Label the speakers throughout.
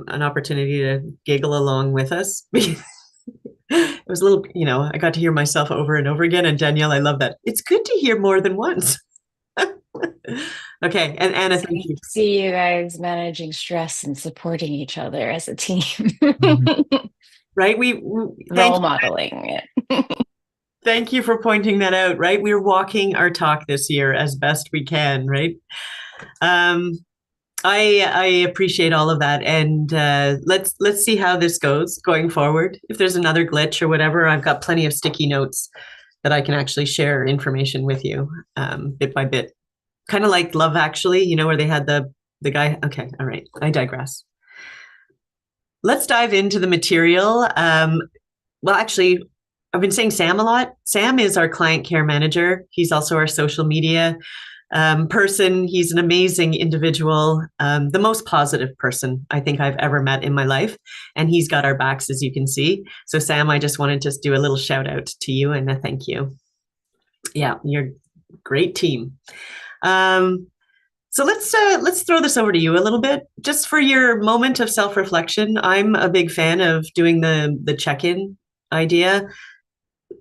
Speaker 1: an opportunity to giggle along with us. It was a little, I got to hear myself over and over again. And Danielle, I love that. It's good to hear more than once. Okay. And Anna,
Speaker 2: It's
Speaker 1: thank
Speaker 2: great
Speaker 1: you.
Speaker 2: to see you guys managing stress and supporting each other as a team.
Speaker 1: Mhm. Right.
Speaker 2: Role modeling it.
Speaker 1: Thank you for pointing that out. Right. We're walking our talk this year as best we can. Right. Um, I appreciate all of that, and let's see how this goes going forward. If there's another glitch or whatever, I've got plenty of sticky notes that I can actually share information with you, bit by bit. Kind of like Love Actually, where they had the guy. Okay, all right, I digress. Let's dive into the material. Well, actually, I've been saying Sam a lot. Sam is our client care manager. He's also our social media person. He's an amazing individual, the most positive person I think I've ever met in my life. And he's got our backs, as you can see. So, Sam, I just wanted to do a little shout out to you and a thank you. Yeah, you're a great team. Um, so let's throw this over to you a little bit, just for your moment of self reflection. I'm a big fan of doing the check in idea.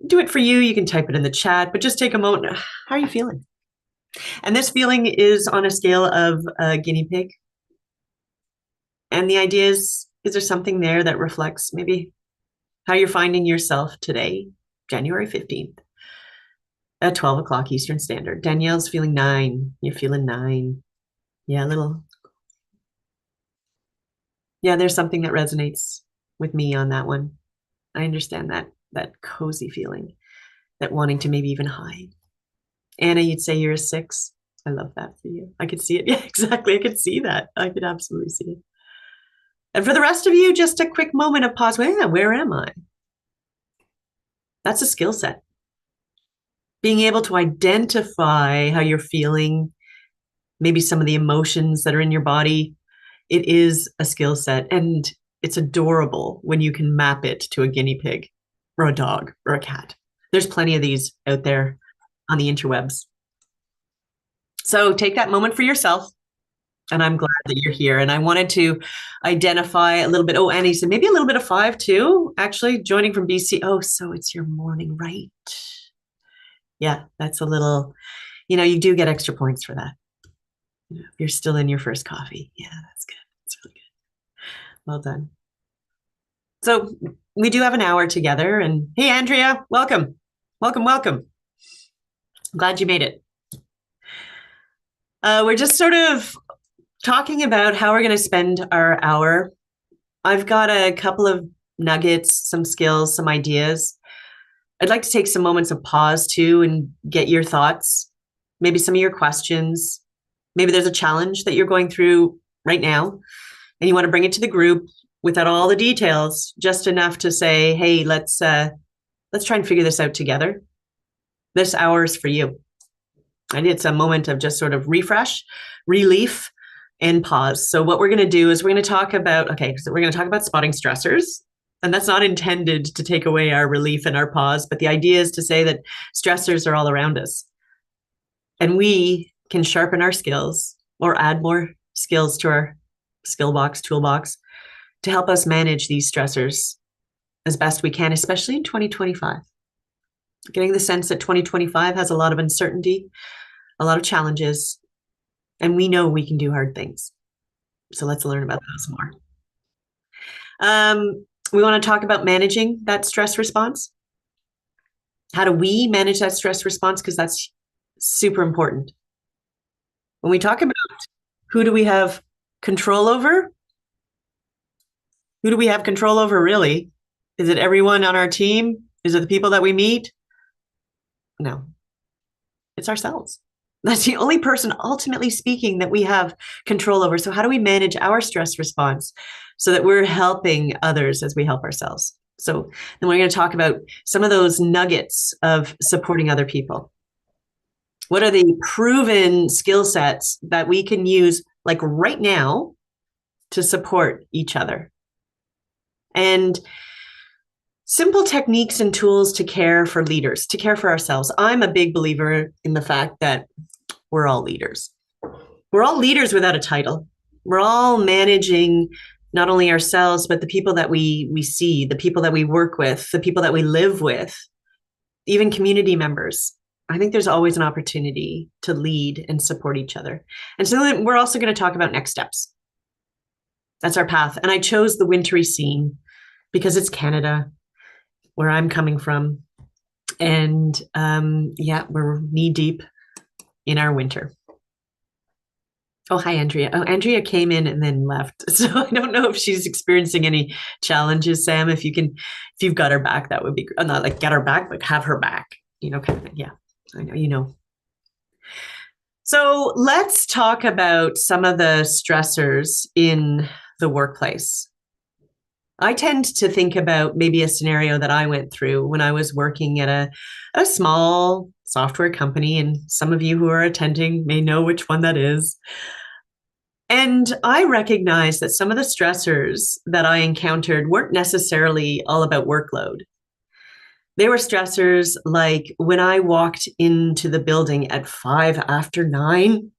Speaker 1: Do it for you. You can type it in the chat, but just take a moment. How are you feeling? And this feeling is on a scale of a guinea pig. And the idea is there something there that reflects maybe how you're finding yourself today, January 15th, at 12 o'clock Eastern Standard? Danielle's feeling 9. You're feeling 9. Yeah, a little. Yeah, there's something that resonates with me on that one. I understand that cozy feeling, that wanting to maybe even hide. Anna, you'd say you're a 6. I love that for you. I could see it. Yeah, exactly. I could see that. I could absolutely see it. And for the rest of you, just a quick moment of pause. Where am I? That's a skill set. Being able to identify how you're feeling, maybe some of the emotions that are in your body, it is a skill set. And it's adorable when you can map it to a guinea pig or a dog or a cat. There's plenty of these out there on the interwebs. So take that moment for yourself. And I'm glad that you're here. And I wanted to identify a little bit. Oh, Annie said maybe a little bit of 5 too, actually, joining from BC. Oh, so it's your morning, right? Yeah, that's a little, you do get extra points for that. If you're still in your first coffee. Yeah, that's good. That's really good. Well done. So we do have an hour together. And hey, Andrea, welcome. Welcome, welcome. I'm glad you made it. We're just sort of talking about how we're going to spend our hour. I've got a couple of nuggets, some skills, some ideas. I'd like to take some moments of pause too and get your thoughts, maybe some of your questions. Maybe there's a challenge that you're going through right now and you want to bring it to the group without all the details, just enough to say, hey, let's try and figure this out together. This hour is for you. And it's a moment of just sort of refresh, relief, and pause. So what we're going to do is we're going to talk about, so we're going to talk about spotting stressors. And that's not intended to take away our relief and our pause, but the idea is to say that stressors are all around us. And we can sharpen our skills or add more skills to our toolbox, to help us manage these stressors as best we can, especially in 2025. Getting the sense that 2025 has a lot of uncertainty, a lot of challenges, and we know we can do hard things. So let's learn about those more. We want to talk about managing that stress response. How do we manage that stress response? Because that's super important. When we talk about who do we have control over, who do we have control over really? Is it everyone on our team? Is it the people that we meet? No, it's ourselves. That's the only person, ultimately speaking, that we have control over. So how do we manage our stress response so that we're helping others as we help ourselves? So then we're going to talk about some of those nuggets of supporting other people. What are the proven skill sets that we can use, like right now, to support each other? And simple techniques and tools to care for leaders, to care for ourselves. I'm a big believer in the fact that we're all leaders. We're all leaders without a title. We're all managing not only ourselves, but the people that we see, the people that we work with, the people that we live with, even community members. I think there's always an opportunity to lead and support each other. And so then we're also going to talk about next steps. That's our path. And I chose the wintry scene because it's Canada, where I'm coming from. And yeah, we're knee deep in our winter. Oh, hi, Andrea. Oh, Andrea came in and then left. So I don't know if she's experiencing any challenges, Sam. If you've got her back, that would be not like get her back, but have her back, kind of thing. Yeah, I know, So let's talk about some of the stressors in the workplace. I tend to think about maybe a scenario that I went through when I was working at a small software company, and some of you who are attending may know which one that is. And I recognized that some of the stressors that I encountered weren't necessarily all about workload. They were stressors like when I walked into the building at 5 after 9,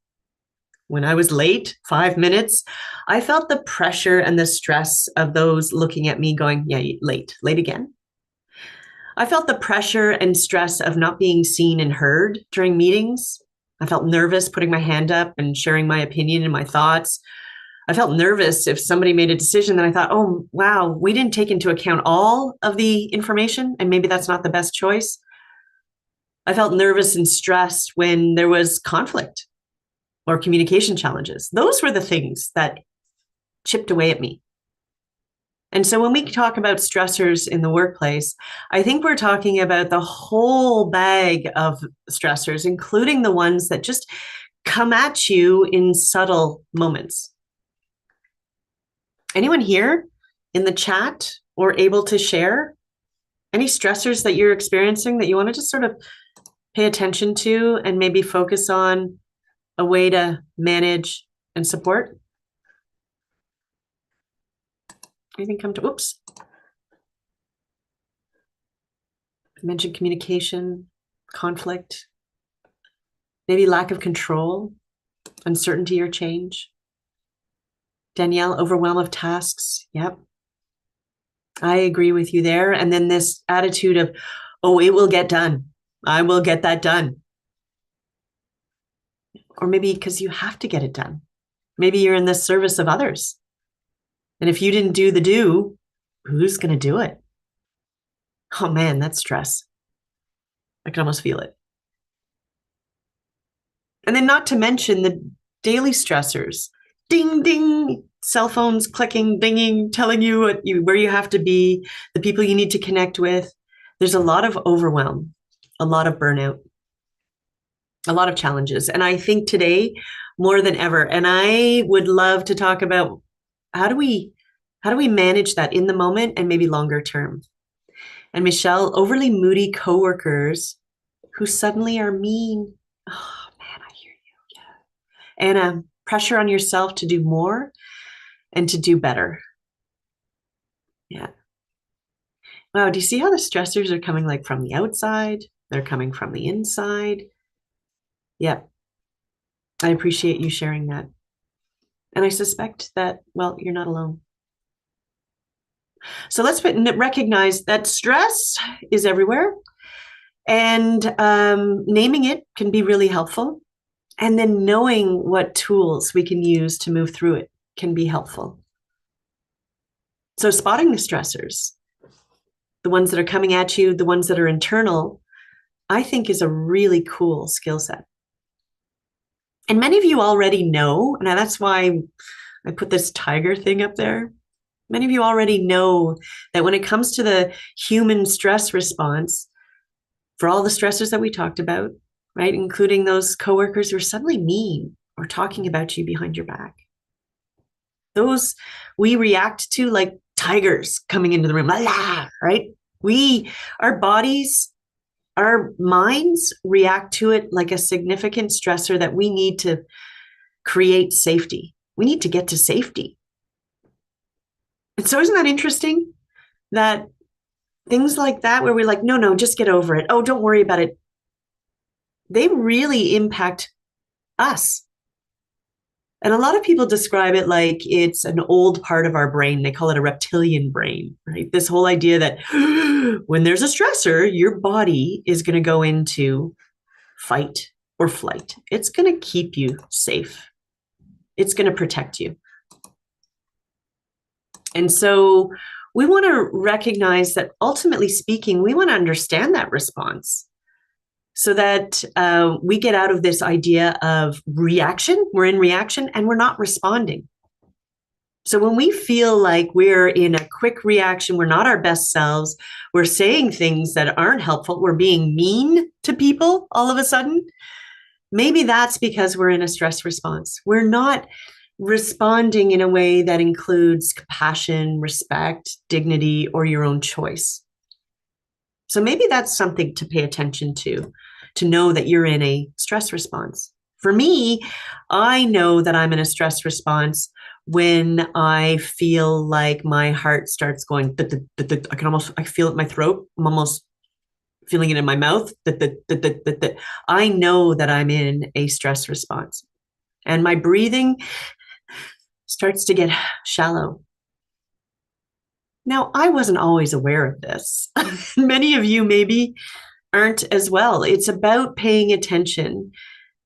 Speaker 1: when I was late 5 minutes, I felt the pressure and the stress of those looking at me going, yeah, late again. I felt the pressure and stress of not being seen and heard during meetings. I felt nervous putting my hand up and sharing my opinion and my thoughts. I felt nervous if somebody made a decision that I thought, oh, wow, we didn't take into account all of the information, and maybe that's not the best choice. I felt nervous and stressed when there was conflict or communication challenges. Those were the things that chipped away at me. And so when we talk about stressors in the workplace, I think we're talking about the whole bag of stressors, including the ones that just come at you in subtle moments. Anyone here in the chat or able to share any stressors that you're experiencing that you want to just sort of pay attention to and maybe focus on a way to manage and support? Anything come to, oops. I mentioned communication, conflict, maybe lack of control, uncertainty or change. Danielle, overwhelm of tasks. Yep. I agree with you there. And then this attitude of, oh, it will get done. I will get that done. Or maybe because you have to get it done. Maybe you're in the service of others. And if you didn't do the do, who's going to do it? Oh man, that's stress. I can almost feel it. And then not to mention the daily stressors. Ding, ding, cell phones clicking, dinging, telling you, where you have to be, the people you need to connect with. There's a lot of overwhelm, a lot of burnout, a lot of challenges. And I think today, more than ever, and I would love to talk about how do we manage that in the moment and maybe longer term. And Michelle, overly moody coworkers who suddenly are mean. Oh man, I hear you. Yeah. And pressure on yourself to do more and to do better. Yeah. Wow. Do you see how the stressors are coming like from the outside? They're coming from the inside. Yeah. I appreciate you sharing that. And I suspect that, well, you're not alone. So let's recognize that stress is everywhere, and naming it can be really helpful. And then knowing what tools we can use to move through it can be helpful. So spotting the stressors, the ones that are coming at you, the ones that are internal, I think is a really cool skill set. And many of you already know, and that's why I put this tiger thing up there. Many of you already know that when it comes to the human stress response, for all the stressors that we talked about, right, including those coworkers who are suddenly mean or talking about you behind your back, those we react to like tigers coming into the room, right? Our bodies, our minds react to it like a significant stressor that we need to create safety. We need to get to safety. And so isn't that interesting that things like that, where we're like, no, just get over it. Oh, don't worry about it. They really impact us. And a lot of people describe it like it's an old part of our brain. They call it a reptilian brain, right? This whole idea that when there's a stressor, your body is going to go into fight or flight. It's going to keep you safe. It's going to protect you. And so we want to recognize that ultimately speaking, we want to understand that response so that we get out of this idea of reaction. We're in reaction and we're not responding. So when we feel like we're in a quick reaction, we're not our best selves, we're saying things that aren't helpful, we're being mean to people all of a sudden, maybe that's because we're in a stress response. We're not responding in a way that includes compassion, respect, dignity, or your own choice. So maybe that's something to pay attention to know that you're in a stress response. For me, I know that I'm in a stress response when I feel like my heart starts going, I feel it in my throat. I'm almost feeling it in my mouth. I know that I'm in a stress response. And my breathing starts to get shallow. Now, I wasn't always aware of this. Many of you maybe aren't as well. It's about paying attention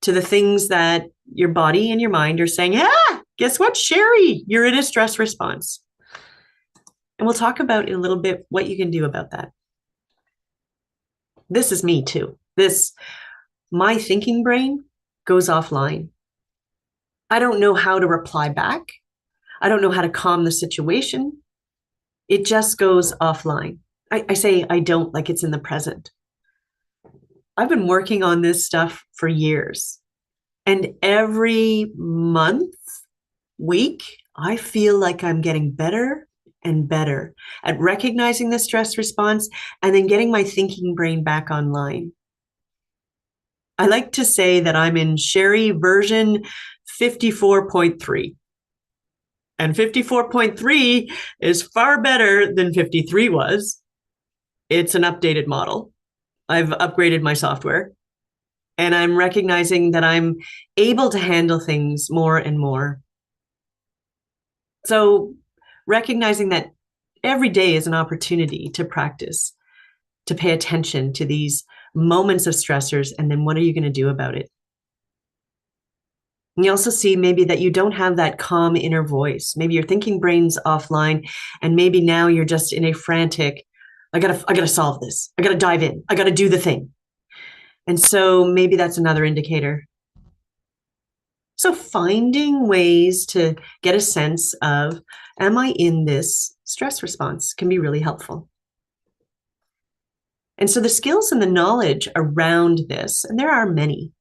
Speaker 1: to the things that your body and your mind are saying, guess what, Sherry, you're in a stress response. And we'll talk about in a little bit what you can do about that. This is me too. My thinking brain goes offline. I don't know how to reply back. I don't know how to calm the situation. It just goes offline. I say I don't, like it's in the present. I've been working on this stuff for years. And every month, week, I feel like I'm getting better and better at recognizing the stress response and then getting my thinking brain back online. I like to say that I'm in Sherry version 54.3. And 54.3 is far better than 53 was. It's an updated model. I've upgraded my software. And I'm recognizing that I'm able to handle things more and more. So recognizing that every day is an opportunity to practice, to pay attention to these moments of stressors, and then what are you going to do about it? And you also see maybe that you don't have that calm inner voice. Maybe your thinking brain's offline, and maybe now you're just in a frantic, I gotta solve this. I gotta dive in. I gotta do the thing. And so maybe that's another indicator. So finding ways to get a sense of, am I in this stress response, can be really helpful. And so the skills and the knowledge around this, and there are many.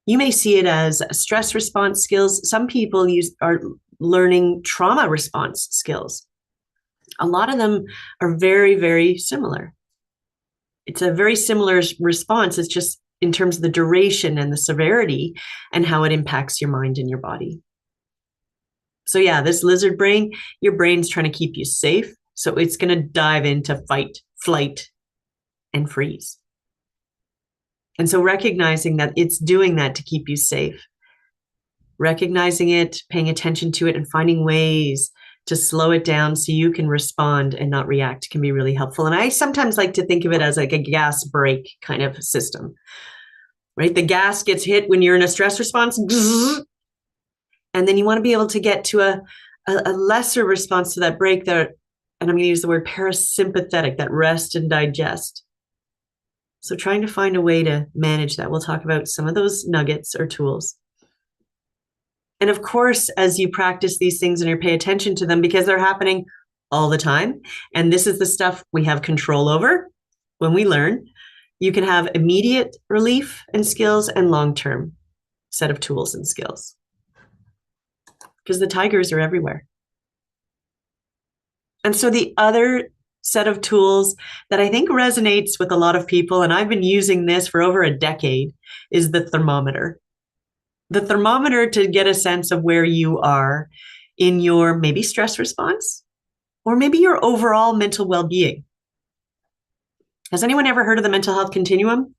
Speaker 1: You may see it as stress response skills. Some people are learning trauma response skills. A lot of them are very, very similar. It's a very similar response. It's just in terms of the duration and the severity and how it impacts your mind and your body. So yeah, this lizard brain, your brain's trying to keep you safe. So it's going to dive into fight, flight, and freeze. And so recognizing that it's doing that to keep you safe, recognizing it, paying attention to it, and finding ways to slow it down so you can respond and not react can be really helpful. And I sometimes like to think of it as like a gas brake kind of system, right? The gas gets hit when you're in a stress response, and then you want to be able to get to a lesser response to that brake that, and I'm going to use the word parasympathetic, that rest and digest. So trying to find a way to manage that. We'll talk about some of those nuggets or tools. And of course, as you practice these things and you pay attention to them, because they're happening all the time, and this is the stuff we have control over when we learn, you can have immediate relief and skills and long-term set of tools and skills. Because the tigers are everywhere. And so the other set of tools that I think resonates with a lot of people, and I've been using this for over a decade, is the thermometer. The thermometer to get a sense of where you are in your maybe stress response or maybe your overall mental well-being. Has anyone ever heard of the mental health continuum?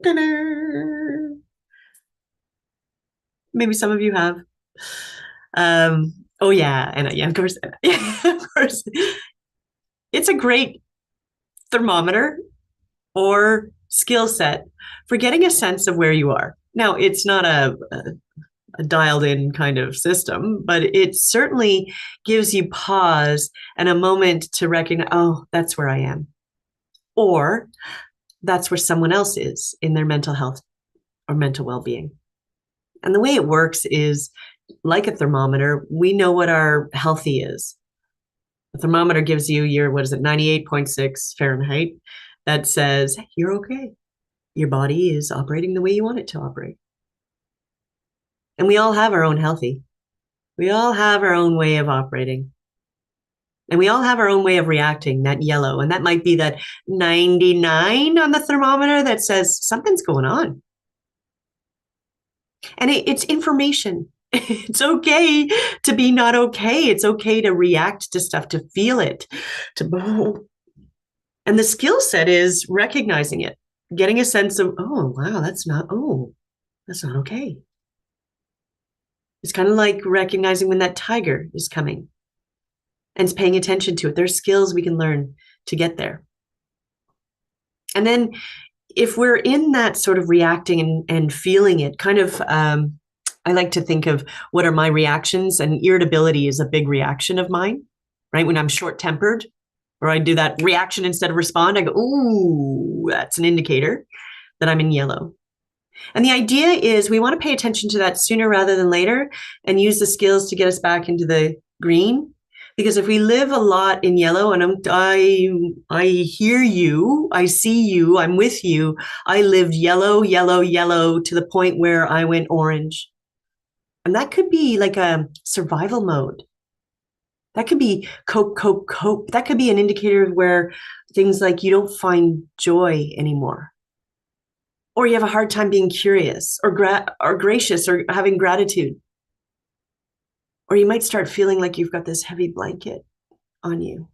Speaker 1: Ta-da! Maybe some of you have. Oh yeah, and yeah, of course, yeah, of course. It's a great thermometer or skill set for getting a sense of where you are. Now, it's not a dialed in kind of system, but it certainly gives you pause and a moment to recognize, oh, that's where I am. Or that's where someone else is in their mental health or mental well being. And the way it works is like a thermometer, we know what our healthy is. The thermometer gives you your, what is it, 98.6 Fahrenheit. That says you're okay. Your body is operating the way you want it to operate. And we all have our own healthy. We all have our own way of operating. And we all have our own way of reacting, that yellow. And that might be that 99 on the thermometer that says something's going on. And it's information. It's okay to be not okay. It's okay to react to stuff, to feel it, to. And the skill set is recognizing it, getting a sense of, oh, wow, that's not okay. It's kind of like recognizing when that tiger is coming and paying attention to it. There's skills we can learn to get there. And then if we're in that sort of reacting and feeling it, kind of, I like to think of what are my reactions, and irritability is a big reaction of mine, right? When I'm short tempered, or I do that reaction instead of respond, I go, ooh, that's an indicator that I'm in yellow. And the idea is we want to pay attention to that sooner rather than later and use the skills to get us back into the green. Because if we live a lot in yellow, and I hear you, I see you, I'm with you, I lived yellow, yellow, yellow to the point where I went orange. And that could be like a survival mode. That could be cope, cope, cope. That could be an indicator of where things like you don't find joy anymore. Or you have a hard time being curious or gracious or having gratitude. Or you might start feeling like you've got this heavy blanket on you.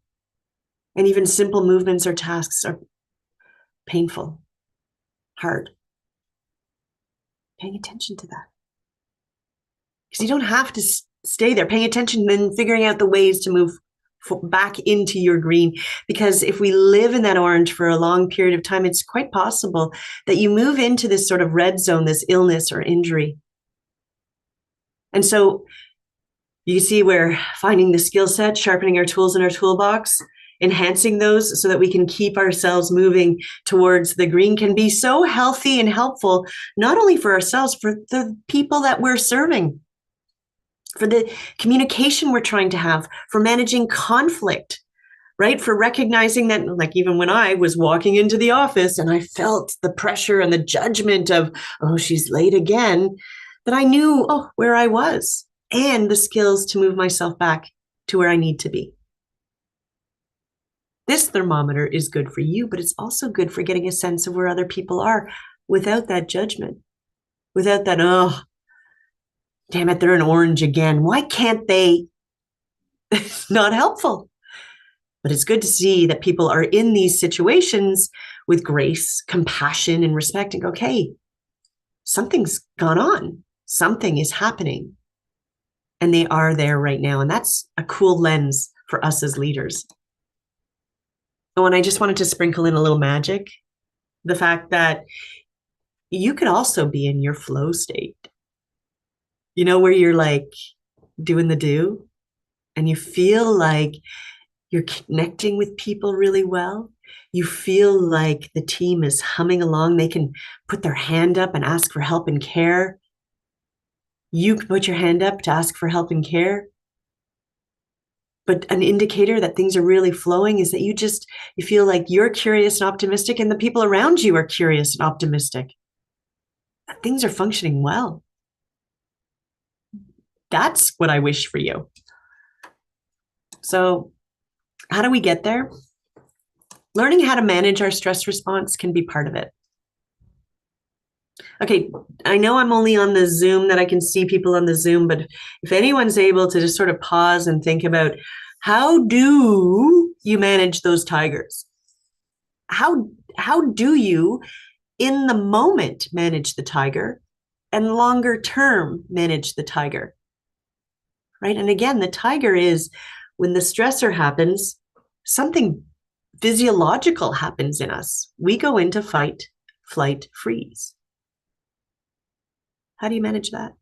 Speaker 1: And even simple movements or tasks are painful, hard. Paying attention to that. Because you don't have to stay there. Paying attention and then figuring out the ways to move back into your green. Because if we live in that orange for a long period of time, it's quite possible that you move into this sort of red zone, this illness or injury. And so you see we're finding the skill set, sharpening our tools in our toolbox, enhancing those so that we can keep ourselves moving towards the green can be so healthy and helpful, not only for ourselves, for the people that we're serving, for the communication we're trying to have, for managing conflict, right? For recognizing that, like even when I was walking into the office and I felt the pressure and the judgment of, oh, she's late again, that I knew, where I was and the skills to move myself back to where I need to be. This thermometer is good for you, but it's also good for getting a sense of where other people are without that judgment, without that, oh, damn it, they're an orange again. Why can't they? It's not helpful. But it's good to see that people are in these situations with grace, compassion, and respect and go, okay, something's gone on. Something is happening. And they are there right now. And that's a cool lens for us as leaders. Oh, and I just wanted to sprinkle in a little magic. The fact that you could also be in your flow state. You know, where you're like doing the do and you feel like you're connecting with people really well. You feel like the team is humming along. They can put their hand up and ask for help and care. You can put your hand up to ask for help and care. But an indicator that things are really flowing is that you feel like you're curious and optimistic and the people around you are curious and optimistic. That things are functioning well. That's what I wish for you. So how do we get there? Learning how to manage our stress response can be part of it. Okay, I know I'm only on the Zoom, that I can see people on the Zoom, but if anyone's able to just sort of pause and think about, how do you manage those tigers? How do you, in the moment, manage the tiger? and longer term manage the tiger, right? And again, the tiger is when the stressor happens, something physiological happens in us. We go into fight, flight, freeze. How do you manage that?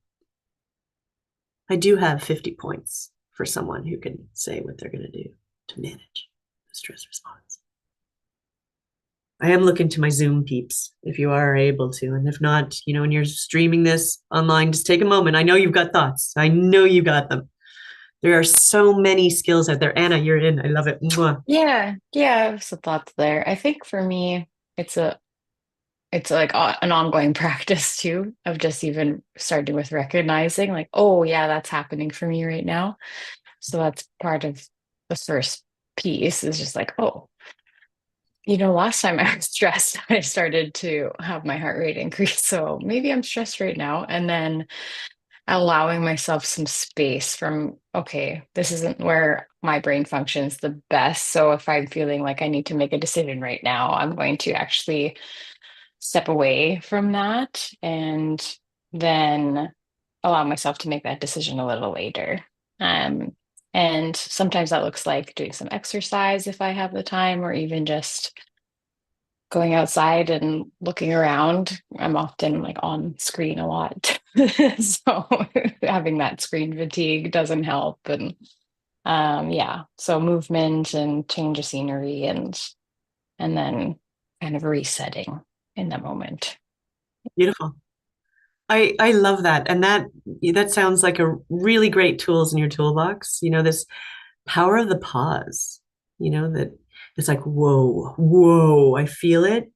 Speaker 1: I do have 50 points for someone who can say what they're going to do to manage the stress response. I am looking to my Zoom peeps if you are able to. And if not, when you're streaming this online, just take a moment. I know you've got thoughts. I know you got them. There are so many skills out there. Anna, you're in. I love it. Mwah.
Speaker 2: Yeah, I have some thoughts there. I think for me, it's a it's like an ongoing practice too of just even starting with recognizing like, oh yeah, that's happening for me right now. So that's part of the first piece is just like, oh, last time I was stressed, I started to have my heart rate increase. So maybe I'm stressed right now. And then allowing myself some space from, okay, this isn't where my brain functions the best. So if I'm feeling like I need to make a decision right now, I'm going to actually step away from that and then allow myself to make that decision a little later. Um, and sometimes that looks like doing some exercise if I have the time, or even just going outside and looking around. I'm often like on screen a lot. So having that screen fatigue doesn't help. And yeah, so movement and change of scenery and then kind of resetting in the moment.
Speaker 1: Beautiful. I love that. And that sounds like a really great tools in your toolbox. This power of the pause, that it's like, whoa, whoa, I feel it.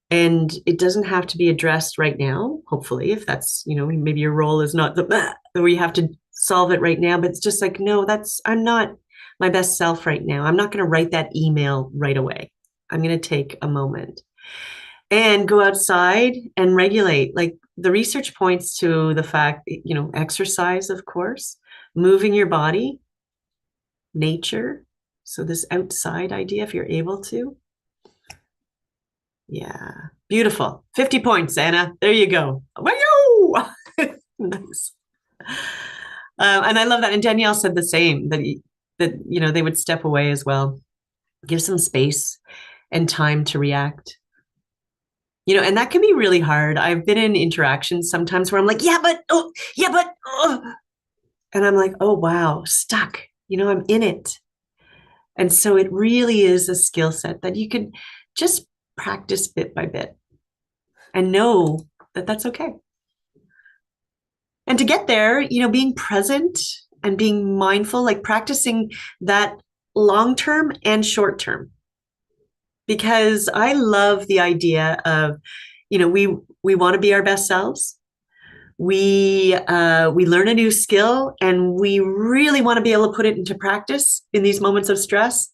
Speaker 1: And it doesn't have to be addressed right now, hopefully, if that's, maybe your role is not where you have to solve it right now, but it's just like, no, I'm not my best self right now. I'm not going to write that email right away. I'm going to take a moment and go outside and regulate. Like the research points to the fact, exercise, of course, moving your body, nature. So this outside idea, if you're able to, yeah. Beautiful. 50 points, Anna. There you go. Nice. And I love that. And Danielle said the same, that they would step away as well, give some space and time to react. And that can be really hard. I've been in interactions sometimes where I'm like, yeah, but, oh. And I'm like, oh, wow, stuck. I'm in it. And so it really is a skill set that you can just practice bit by bit and know that that's okay. And to get there, being present and being mindful, like practicing that long term and short term. Because I love the idea of, we want to be our best selves. We learn a new skill and we really want to be able to put it into practice in these moments of stress.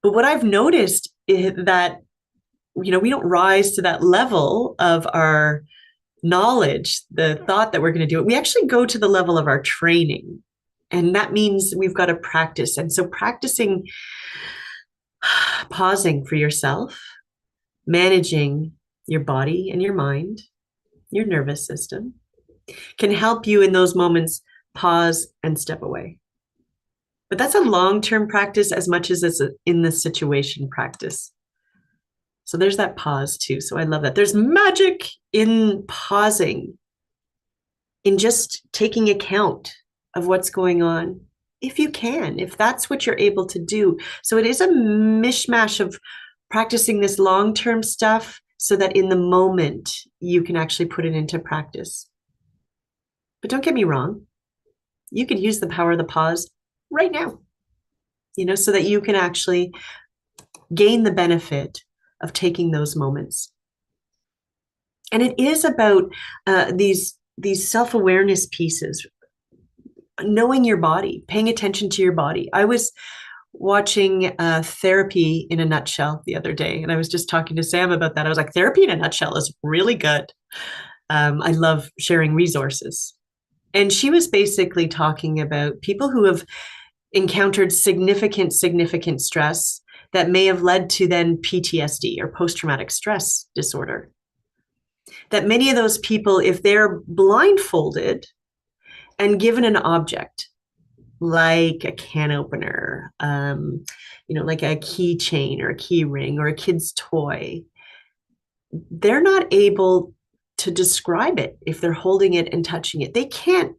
Speaker 1: But what I've noticed is that, we don't rise to that level of our knowledge, the thought that we're going to do it. We actually go to the level of our training. And that means we've got to practice. And so practicing pausing for yourself, managing your body and your mind, your nervous system, can help you in those moments pause and step away. But that's a long-term practice as much as it's in the situation practice. So there's that pause too. So I love that. There's magic in pausing, in just taking account of what's going on, if you can, if that's what you're able to do. So it is a mishmash of practicing this long-term stuff so that in the moment you can actually put it into practice. But don't get me wrong, you could use the power of the pause right now, so that you can actually gain the benefit of taking those moments. And it is about these self-awareness pieces, knowing your body, paying attention to your body. I was watching Therapy in a Nutshell the other day, and I was just talking to Sam about that. I was like, therapy in a nutshell is really good. I love sharing resources. And she was basically talking about people who have encountered significant stress that may have led to then PTSD or post-traumatic stress disorder. That many of those people, if they're blindfolded and given an object, like a can opener, like a keychain or a key ring or a kid's toy, they're not able to describe it if they're holding it and touching it. They can't.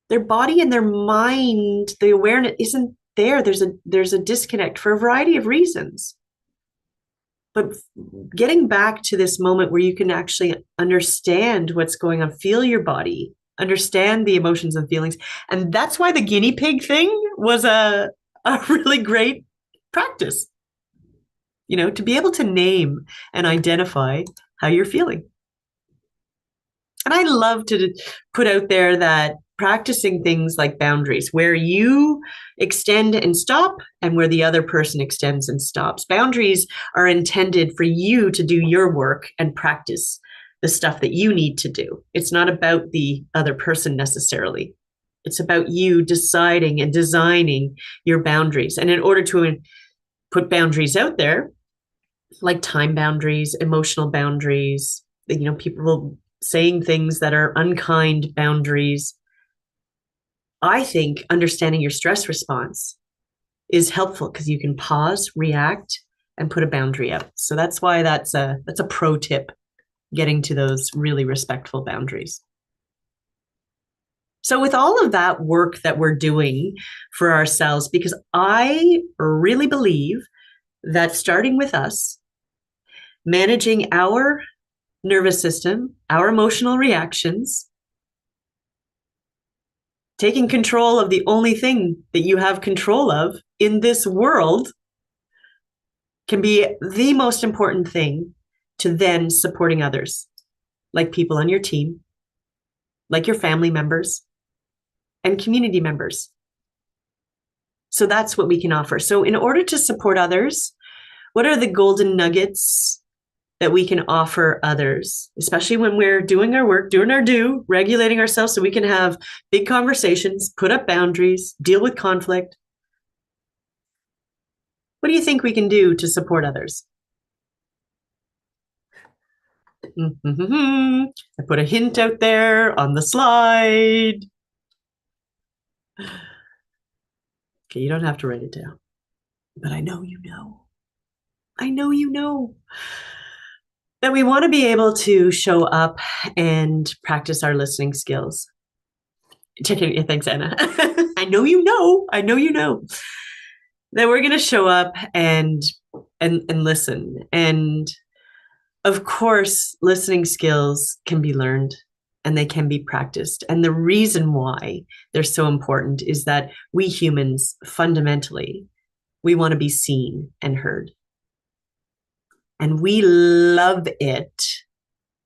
Speaker 1: Their body and their mind, the awareness isn't there. There's a disconnect for a variety of reasons. But getting back to this moment where you can actually understand what's going on, feel your body, understand the emotions and feelings. And that's why the guinea pig thing was a really great practice, to be able to name and identify how you're feeling. And I love to put out there that practicing things like boundaries, where you extend and stop, and where the other person extends and stops. Boundaries are intended for you to do your work and practice the stuff that you need to do. It's not about the other person necessarily. It's about you deciding and designing your boundaries. And in order to put boundaries out there, like time boundaries, emotional boundaries, people saying things that are unkind boundaries, I think understanding your stress response is helpful because you can pause, react, and put a boundary out. So that's why that's a pro tip, getting to those really respectful boundaries. So with all of that work that we're doing for ourselves, because I really believe that starting with us, managing our nervous system, our emotional reactions, taking control of the only thing that you have control of in this world, can be the most important thing to then supporting others, like people on your team, like your family members, and community members. So that's what we can offer. So in order to support others, what are the golden nuggets that we can offer others, especially when we're doing our work, doing our due, regulating ourselves so we can have big conversations, put up boundaries, deal with conflict? What do you think we can do to support others? I put a hint out there on the slide. Okay, you don't have to write it down, but I know you know. I know you know that we want to be able to show up and practice our listening skills. Thanks, Anna. I know you know. I know you know that we're going to show up and listen. And of course, listening skills can be learned and they can be practiced. And the reason why they're so important is that we humans, fundamentally, we want to be seen and heard. And we love it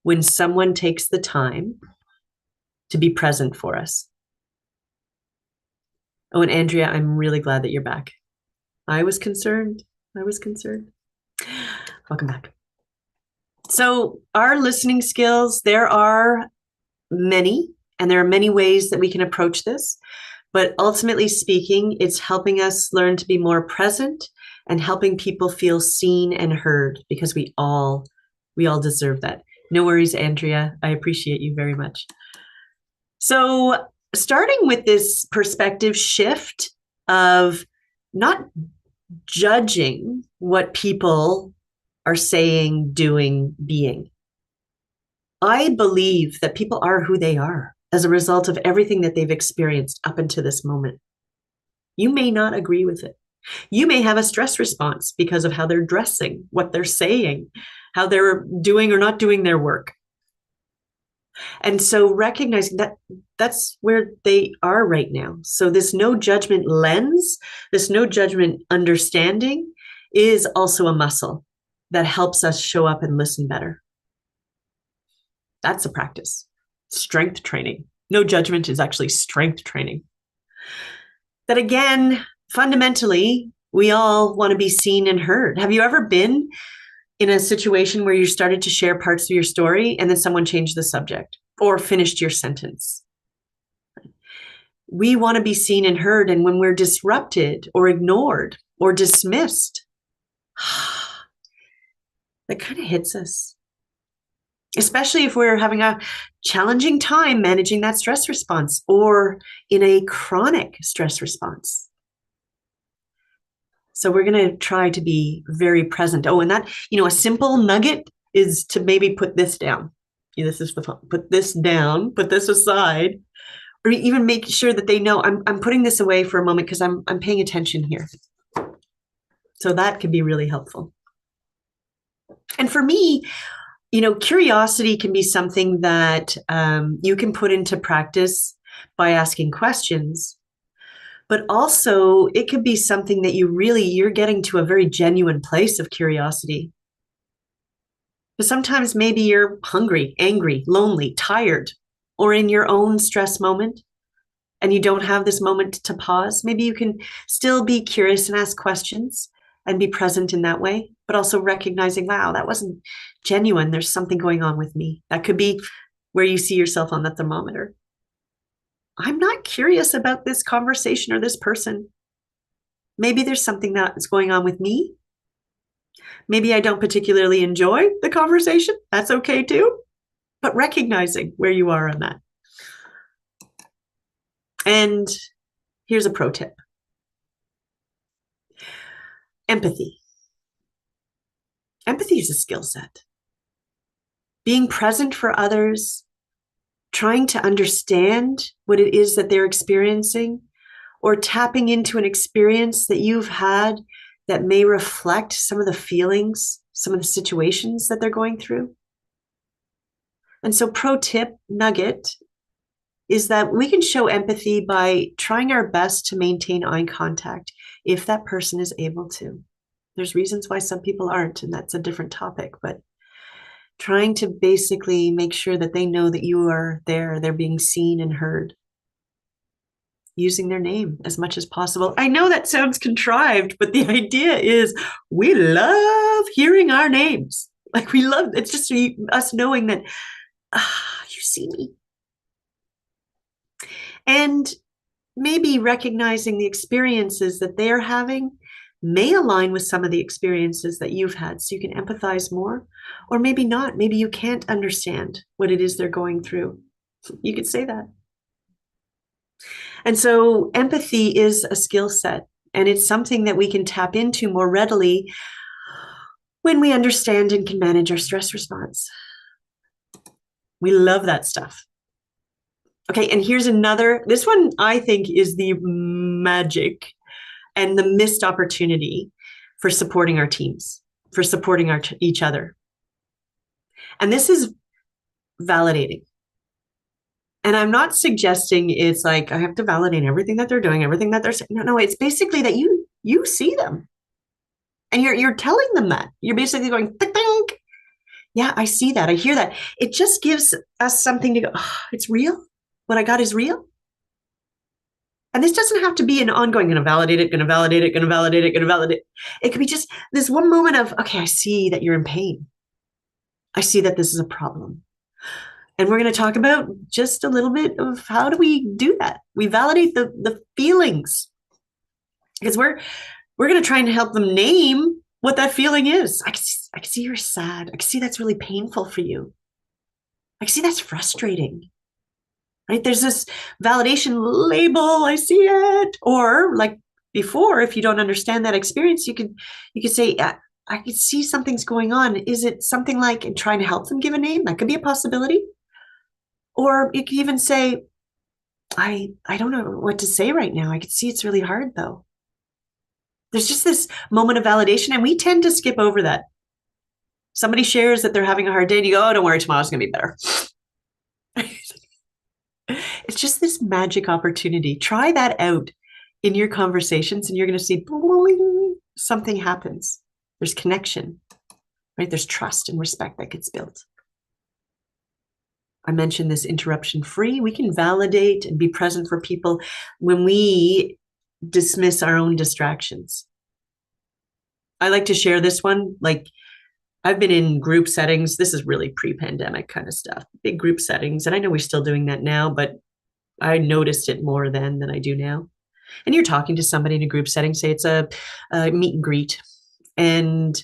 Speaker 1: when someone takes the time to be present for us. Oh, and Andrea, I'm really glad that you're back. I was concerned. Welcome back. So our listening skills, there are many, and there are many ways that we can approach this. But ultimately speaking, it's helping us learn to be more present and helping people feel seen and heard, because we all deserve that. No worries, Andrea. I appreciate you very much. So starting with this perspective shift of not judging what people are saying, doing, being. I believe that people are who they are as a result of everything that they've experienced up until this moment. You may not agree with it. You may have a stress response because of how they're dressing, what they're saying, how they're doing or not doing their work. And so recognizing that that's where they are right now. So this no judgment lens, this no judgment understanding is also a muscle that helps us show up and listen better. That's a practice. Strength training. No judgment is actually strength training. That again, fundamentally, we all want to be seen and heard. Have you ever been in a situation where you started to share parts of your story and then someone changed the subject or finished your sentence? We want to be seen and heard. And when we're disrupted or ignored or dismissed, that kind of hits us. especially if we're having a challenging time managing that stress response or in a chronic stress response. So we're going to try to be very present. Oh, and that, a simple nugget is to maybe put this down. This is the fun. Put this down, put this aside, or even make sure that they know I'm putting this away for a moment because I'm paying attention here. So that can be really helpful. And for me, curiosity can be something that you can put into practice by asking questions, but also it could be something that you're getting to a very genuine place of curiosity. Because sometimes maybe you're hungry, angry, lonely, tired, or in your own stress moment, and you don't have this moment to pause. Maybe you can still be curious and ask questions and be present in that way, but also recognizing, wow, that wasn't genuine. There's something going on with me. That could be where you see yourself on the thermometer. I'm not curious about this conversation or this person. Maybe there's something that's going on with me. Maybe I don't particularly enjoy the conversation. That's okay too. But recognizing where you are on that. And here's a pro tip. Empathy. Empathy is a skill set. Being present for others, trying to understand what it is that they're experiencing, or tapping into an experience that you've had that may reflect some of the feelings, some of the situations that they're going through. And so, pro tip nugget is that we can show empathy by trying our best to maintain eye contact if that person is able to. There's reasons why some people aren't, and that's a different topic, but trying to basically make sure that they know that you are there, they're being seen and heard. Using their name as much as possible. I know that sounds contrived, but the idea is we love hearing our names. Like we love, it's just us knowing that, you see me. And maybe recognizing the experiences that they're having may align with some of the experiences that you've had, so you can empathize more, or maybe not. Maybe you can't understand what it is they're going through. You could say that. And so empathy is a skill set, and it's something that we can tap into more readily when we understand and can manage our stress response. We love that stuff. Okay, and here's another. This one I think is the magic and the missed opportunity for supporting our teams, for supporting each other. And this is validating. And I'm not suggesting it's like I have to validate everything that they're doing, everything that they're saying. No, it's basically that you see them. And you're telling them that. You're basically going, ding, ding. Yeah, I see that. I hear that. It just gives us something to go, it's real. What I got is real. And this doesn't have to be an ongoing, going to validate it, going to validate it, going to validate it, going to validate it. It could be just this one moment of, okay, I see that you're in pain. I see that this is a problem. And we're going to talk about just a little bit of how do we do that. We validate the feelings, because we're going to try and help them name what that feeling is. I can see you're sad. I can see that's really painful for you. I can see that's frustrating. Right? There's this validation label. I see it. Or like before, if you don't understand that experience, you could say, I could see something's going on. Is it something like, and trying to help them give a name? That could be a possibility. Or you can even say, I don't know what to say right now. I can see it's really hard though. There's just this moment of validation, and we tend to skip over that. Somebody shares that they're having a hard day, and you go, oh, don't worry, tomorrow's going to be better. It's just this magic opportunity. Try that out in your conversations, and you're going to see something happens. There's connection, right? There's trust and respect that gets built. I mentioned this interruption free. We can validate and be present for people when we dismiss our own distractions. I like to share this one. Like, I've been in group settings. This is really pre-pandemic kind of stuff, big group settings. And I know we're still doing that now, but I noticed it more then than I do now. And you're talking to somebody in a group setting, say it's a meet and greet, and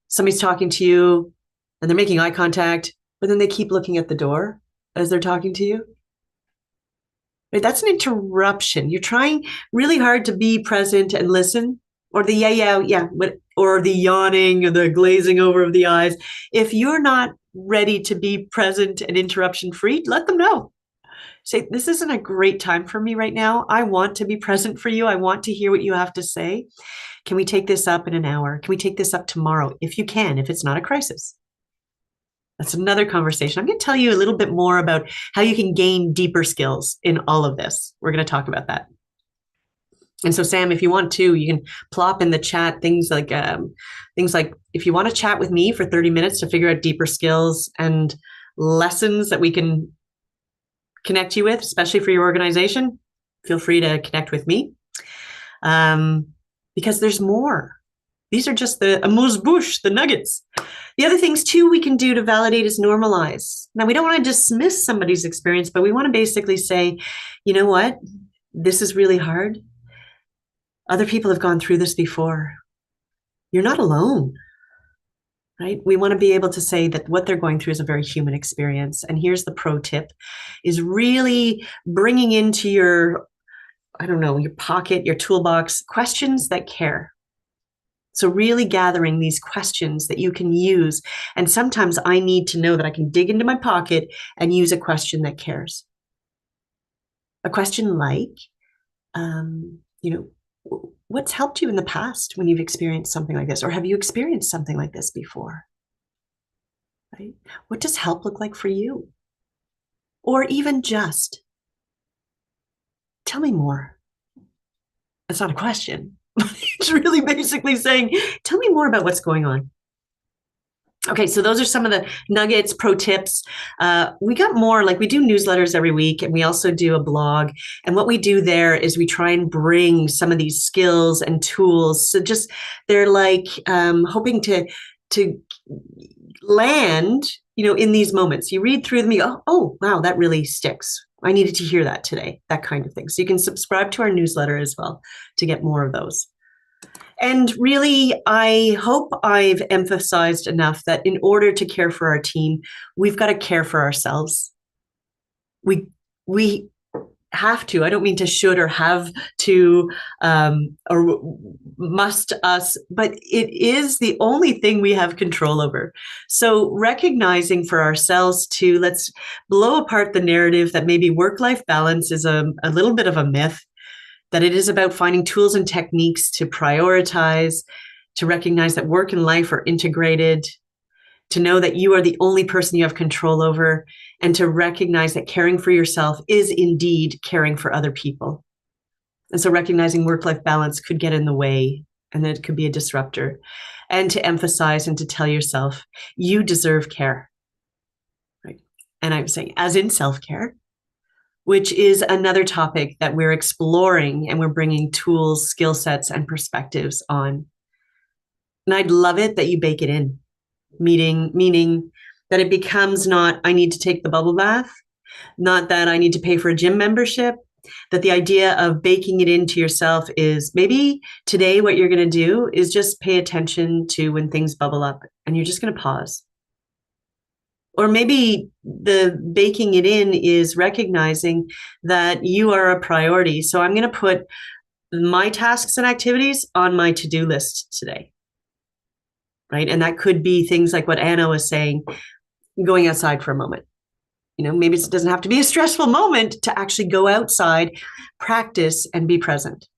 Speaker 1: somebody's talking to you and they're making eye contact, but then they keep looking at the door as they're talking to you. Right? That's an interruption. You're trying really hard to be present and listen, or the yeah, or the yawning or the glazing over of the eyes. If you're not ready to be present and interruption free, let them know. Say, this isn't a great time for me right now. I want to be present for you. I want to hear what you have to say. Can we take this up in an hour? Can we take this up tomorrow? If you can, if it's not a crisis. That's another conversation. I'm going to tell you a little bit more about how you can gain deeper skills in all of this. We're going to talk about that. And so, Sam, if you want to, you can plop in the chat things like if you want to chat with me for 30 minutes to figure out deeper skills and lessons that we can connect you with, especially for your organization, feel free to connect with me, because there's more. These are just the amuse-bouche, the nuggets. The other things too we can do to validate is normalize. Now, we don't want to dismiss somebody's experience, but we want to basically say, you know what? This is really hard. Other people have gone through this before. You're not alone, right? We want to be able to say that what they're going through is a very human experience. And here's the pro tip, is really bringing into your, I don't know, your pocket, your toolbox, questions that care. So really gathering these questions that you can use. And sometimes I need to know that I can dig into my pocket and use a question that cares. A question like, what's helped you in the past when you've experienced something like this? Or have you experienced something like this before? Right? What does help look like for you? Or even just, tell me more. That's not a question. It's really basically saying, tell me more about what's going on. Okay, so those are some of the nuggets, pro tips. We got more, like we do newsletters every week, and we also do a blog. And what we do there is we try and bring some of these skills and tools. So just they're like hoping to land, in these moments. You read through them, you go, oh, wow, that really sticks. I needed to hear that today, that kind of thing. So you can subscribe to our newsletter as well to get more of those. And really, I hope I've emphasized enough that in order to care for our team, we've got to care for ourselves. We have to. I don't mean to should or have to or must us, but it is the only thing we have control over. So recognizing for ourselves to let's blow apart the narrative that maybe work-life balance is a little bit of a myth, that it is about finding tools and techniques to prioritize, to recognize that work and life are integrated, to know that you are the only person you have control over, and to recognize that caring for yourself is indeed caring for other people. And so recognizing work-life balance could get in the way, and that it could be a disruptor. And to emphasize and to tell yourself, you deserve care. Right? And I'm saying, as in self-care, which is another topic that we're exploring and we're bringing tools, skill sets, and perspectives on. And I'd love it that you bake it in, meaning that it becomes not, I need to take the bubble bath, not that I need to pay for a gym membership, that the idea of baking it into yourself is maybe today what you're going to do is just pay attention to when things bubble up and you're just going to pause. Or maybe the baking it in is recognizing that you are a priority. So I'm going to put my tasks and activities on my to-do list today. Right? And that could be things like what Anna was saying, going outside for a moment. Maybe it doesn't have to be a stressful moment to actually go outside, practice, and be present.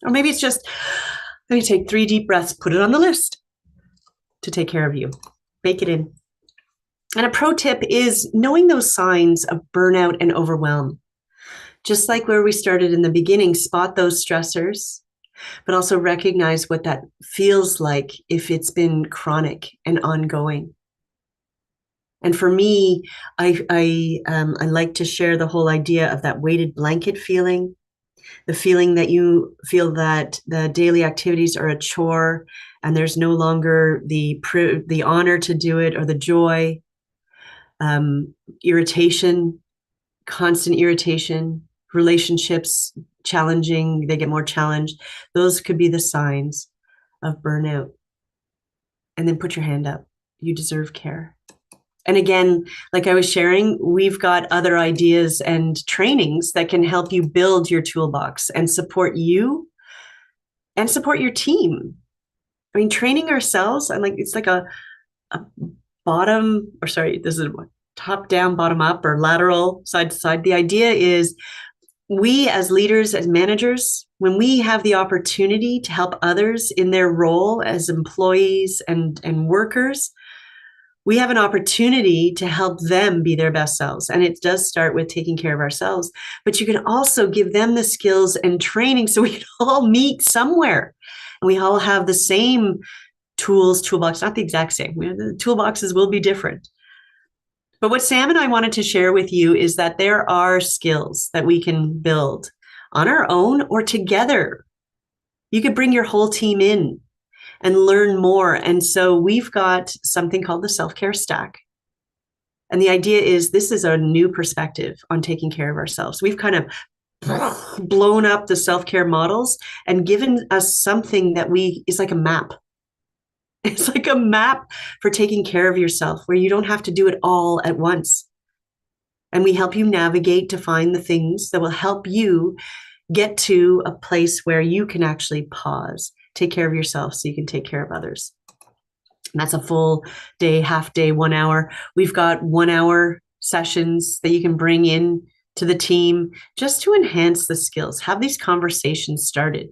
Speaker 1: Or maybe it's just, let me take 3 deep breaths, put it on the list to take care of you. Bake it in. And a pro tip is knowing those signs of burnout and overwhelm. Just like where we started in the beginning, spot those stressors, but also recognize what that feels like if it's been chronic and ongoing. And for me, I like to share the whole idea of that weighted blanket feeling, the feeling that you feel that the daily activities are a chore and there's no longer the honor to do it or the joy. Irritation, constant irritation, relationships challenging, they get more challenged. Those could be the signs of burnout. And then put your hand up. You deserve care. And again, like I was sharing, we've got other ideas and trainings that can help you build your toolbox and support you and support your team. I mean, training ourselves, and like it's like a bottom, or sorry, this is top down, bottom up, or lateral, side to side. The idea is we as leaders, as managers, when we have the opportunity to help others in their role as employees and workers, we have an opportunity to help them be their best selves. And it does start with taking care of ourselves, but you can also give them the skills and training so we can all meet somewhere. And we all have the same toolbox, not the exact same. The toolboxes will be different. But what Sam and I wanted to share with you is that there are skills that we can build on our own or together. You could bring your whole team in and learn more. And so we've got something called the self-care stack. And the idea is this is a new perspective on taking care of ourselves. We've kind of blown up the self-care models and given us something that is like a map. It's like a map for taking care of yourself where you don't have to do it all at once. And we help you navigate to find the things that will help you get to a place where you can actually pause, take care of yourself so you can take care of others. And that's a full day, half day, 1 hour. We've got 1 hour sessions that you can bring in to the team just to enhance the skills. Have these conversations started.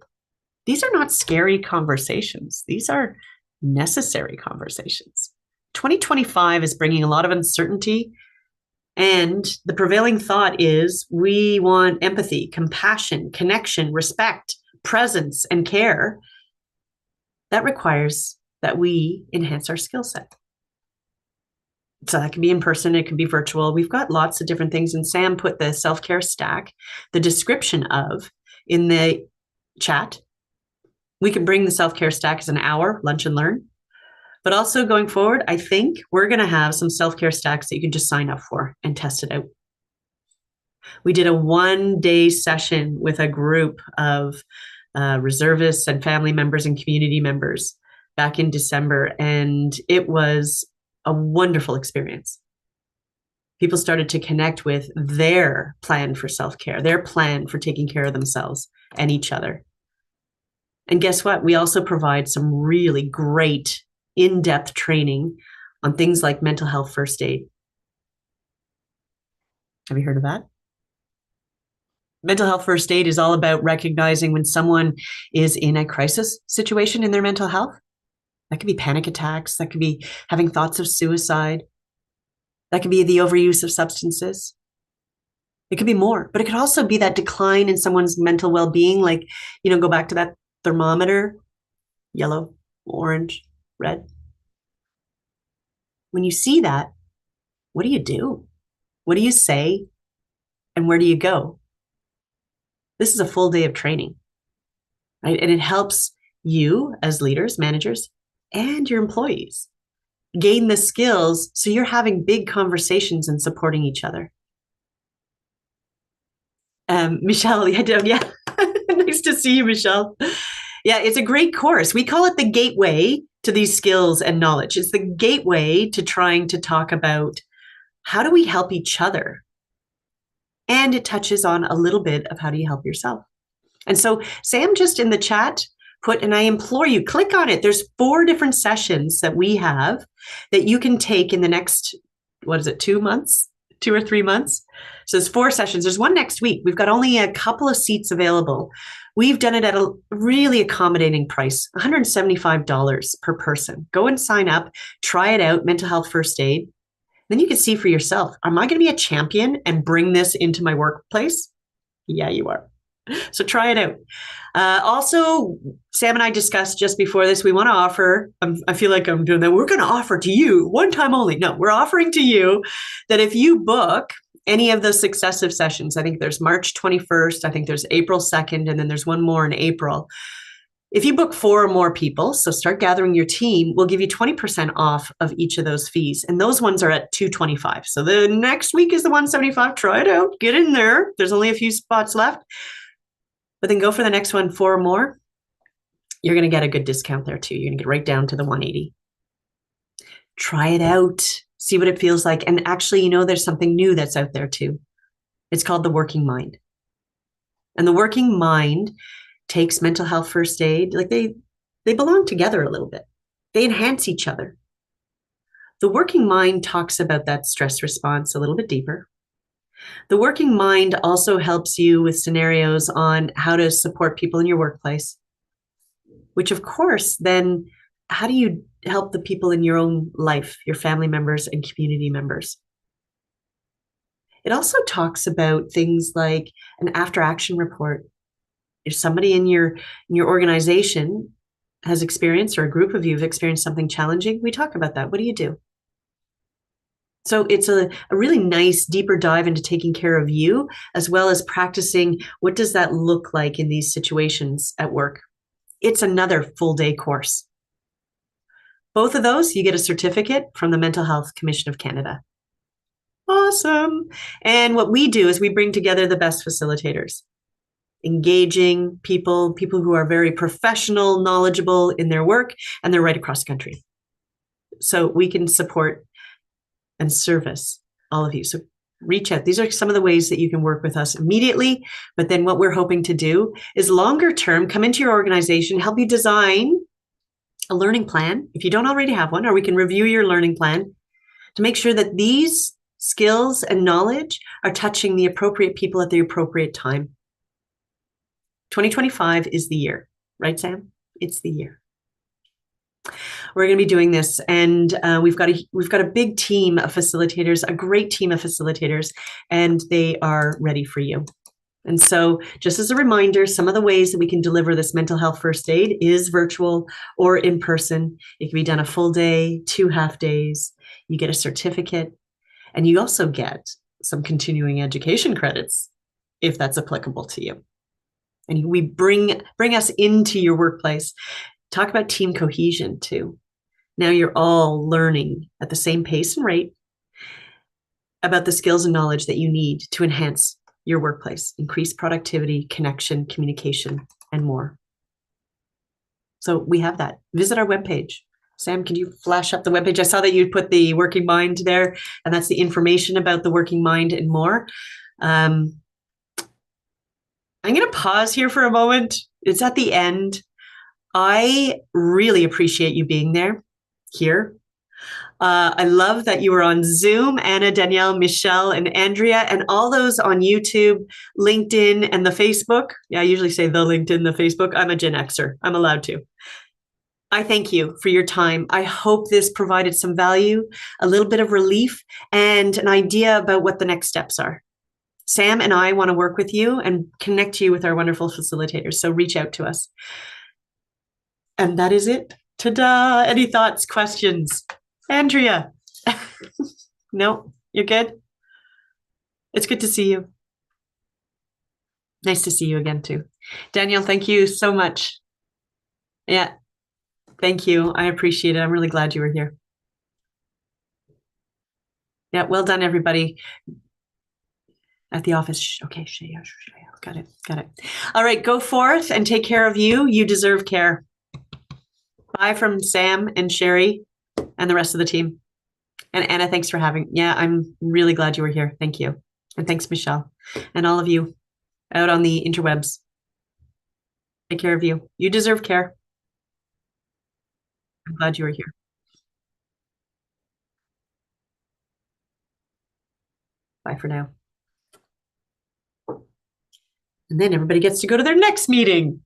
Speaker 1: These are not scary conversations. These are necessary conversations. 2025 is bringing a lot of uncertainty. And the prevailing thought is we want empathy, compassion, connection, respect, presence, and care. That requires that we enhance our skill set. So that can be in person, it can be virtual. We've got lots of different things. And Sam put the self-care stack, the description of, in the chat. We can bring the self-care stack as an hour, lunch and learn. But also going forward, I think we're going to have some self-care stacks that you can just sign up for and test it out. We did a 1-day session with a group of reservists and family members and community members back in December, and it was a wonderful experience. People started to connect with their plan for self-care, their plan for taking care of themselves and each other. And guess what? We also provide some really great in-depth training on things like mental health first aid. Have you heard of that? Mental health first aid is all about recognizing when someone is in a crisis situation in their mental health. That could be panic attacks. That could be having thoughts of suicide. That could be the overuse of substances. It could be more, but it could also be that decline in someone's mental well-being. Like, go back to that thermometer, yellow, orange, red. When you see that, what do you do? What do you say? And where do you go? This is a full day of training, right? And it helps you as leaders, managers, and your employees gain the skills so you're having big conversations and supporting each other. Michelle, yeah. Nice to see you, Michelle. Yeah, it's a great course. We call it the gateway to these skills and knowledge. It's the gateway to trying to talk about how do we help each other? And it touches on a little bit of how do you help yourself? And so Sam just in the chat put, and I implore you, click on it. There's 4 different sessions that we have that you can take in the next, 2 months? 2 or 3 months. So there's 4 sessions. There's one next week. We've got only a couple of seats available. We've done it at a really accommodating price, $175 per person. Go and sign up, try it out, mental health first aid. Then you can see for yourself, am I going to be a champion and bring this into my workplace? Yeah, you are. So try it out. Also, Sam and I discussed just before this, we want to offer, I feel like I'm doing that. We're going to offer to you one time only. No, we're offering to you that if you book any of the successive sessions, I think there's March 21st, I think there's April 2nd, and then there's one more in April. If you book 4 or more people, so start gathering your team, we'll give you 20% off of each of those fees. And those ones are at $225. So the next week is the $175. Try it out. Get in there. There's only a few spots left. But then go for the next one, 4 or more. You're going to get a good discount there too. You're going to get right down to the $180. Try it out. see what it feels like. And actually, there's something new that's out there too. It's called the working mind. And the working mind takes mental health first aid, like they belong together a little bit. They enhance each other. The working mind talks about that stress response a little bit deeper. The working mind also helps you with scenarios on how to support people in your workplace, which of course, then how do you help the people in your own life, your family members and community members? It also talks about things like an after action report. If somebody in your organization has experienced, or a group of you have experienced something challenging, we talk about that. What do you do? So it's a really nice deeper dive into taking care of you, as well as practicing what does that look like in these situations at work. It's another full day course. Both of those, you get a certificate from the Mental Health Commission of Canada. Awesome. And what we do is we bring together the best facilitators, engaging people who are very professional, knowledgeable in their work, and they're right across the country. So we can support and service all of you. So reach out. These are some of the ways that you can work with us immediately. But then what we're hoping to do is longer term, come into your organization, help you design a learning plan, if you don't already have one, or we can review your learning plan to make sure that these skills and knowledge are touching the appropriate people at the appropriate time. 2025 is the year, right, Sam? It's the year. We're going to be doing this, and we've got a big team of facilitators, a great team of facilitators, and they are ready for you. And so, just as a reminder, some of the ways that we can deliver this mental health first aid is virtual or in person. It can be done a full day, 2 half days. You get a certificate, and you also get some continuing education credits if that's applicable to you. And we bring us into your workplace. Talk about team cohesion too. Now you're all learning at the same pace and rate about the skills and knowledge that you need to enhance your workplace, increase productivity, connection, communication, and more. So we have that. Visit our webpage. Sam, can you flash up the webpage? I saw that you put the working mind there, and that's the information about the working mind and more. I'm going to pause here for a moment. It's at the end. I really appreciate you being there here. I love that you were on Zoom, Anna, Danielle, Michelle, and Andrea, and all those on YouTube, LinkedIn, and the Facebook. Yeah, I usually say the LinkedIn, the Facebook. I'm a Gen Xer. I'm allowed to. I thank you for your time. I hope this provided some value, a little bit of relief, and an idea about what the next steps are. Sam and I want to work with you and connect you with our wonderful facilitators. So reach out to us. And that is it. Ta-da! Any thoughts, questions? Andrea? No, you're good? It's good to see you. Nice to see you again, too. Danielle, thank you so much. Yeah, thank you. I appreciate it. I'm really glad you were here. Yeah, well done, everybody. At the office. Okay, got it. All right, go forth and take care of you. You deserve care. Bye from Sam and Sherry and the rest of the team. And Anna, thanks for having. Yeah, I'm really glad you were here. Thank you. And thanks, Michelle. And all of you out on the interwebs. Take care of you. You deserve care. I'm glad you were here. Bye for now. And then everybody gets to go to their next meeting.